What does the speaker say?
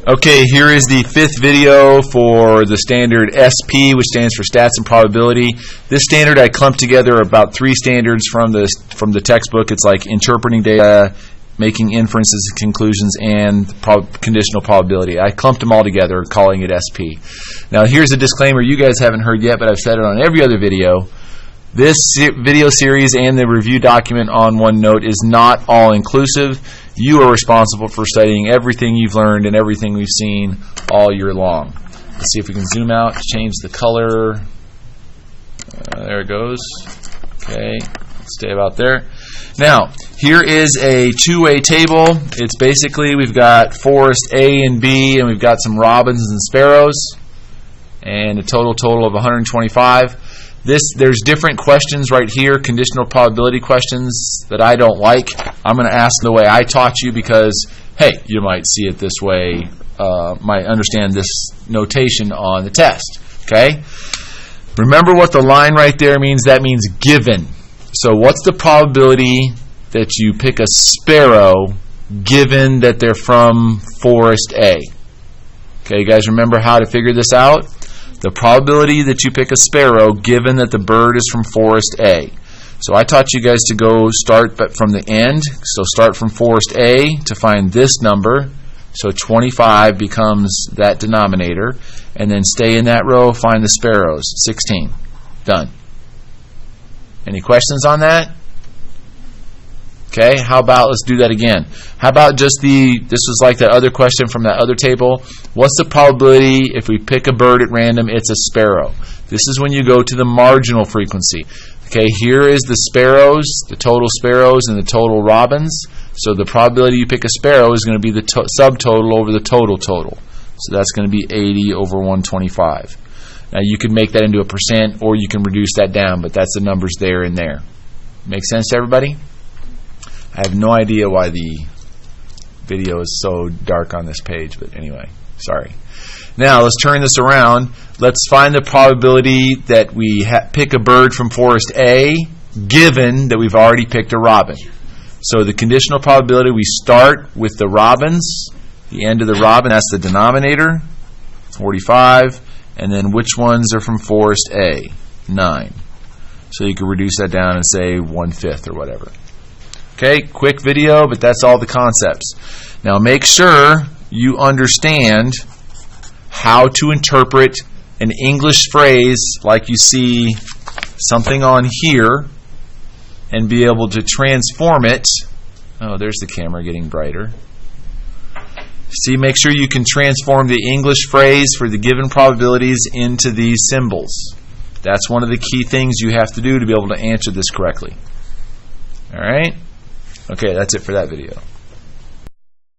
Okay, here is the 5th video for the standard SP, which stands for Stats and Probability. This standard I clumped together about 3 standards from the textbook. It's like interpreting data, making inferences and conclusions, and conditional probability. I clumped them all together, calling it SP. Now here's a disclaimer you guys haven't heard yet, but I've said it on every other video. This video series and the review document on OneNote is not all-inclusive. You are responsible for studying everything you've learned and everything we've seen all year long. Let's see if we can zoom out, change the color. There it goes. Okay, stay about there. Now, here is a two-way table. It's basically we've got forest A and B, and we've got some robins and sparrows, and a total of 125. There's different questions right here, conditional probability questions that I don't like. I'm going to ask the way I taught you because, hey, you might see it this way, might understand this notation on the test. Okay? Remember what the line right there means? That means given. So what's the probability that you pick a sparrow given that they're from forest A? Okay, you guys remember how to figure this out? The probability that you pick a sparrow given that the bird is from forest A. So I taught you guys to go start from the end. So start from forest A to find this number. So 25 becomes that denominator. And then stay in that row, find the sparrows. 16. Done. Any questions on that? Okay, how about let's do that again. How about just this was like that other question from that other table. What's the probability if we pick a bird at random, it's a sparrow? This is when you go to the marginal frequency. Okay, here is the sparrows, the total sparrows and the total robins. So the probability you pick a sparrow is going to be the subtotal over the total. So that's going to be 80 over 125. Now you can make that into a percent or you can reduce that down, but that's the numbers there and there. Make sense to everybody? I have no idea why the video is so dark on this page, but anyway, sorry. Now let's turn this around. Let's find the probability that we pick a bird from forest A given that we've already picked a robin. So the conditional probability, we start with the robins, the end of the robin, that's the denominator, 45, and then which ones are from forest A? 9. So you can reduce that down and say 1/5 or whatever. Okay, quick video, but that's all the concepts. Now make sure you understand how to interpret an English phrase like you see something on here and be able to transform it. Oh, there's the camera getting brighter. See, make sure you can transform the English phrase for the given probabilities into these symbols. That's one of the key things you have to do to be able to answer this correctly. All right? Okay, that's it for that video.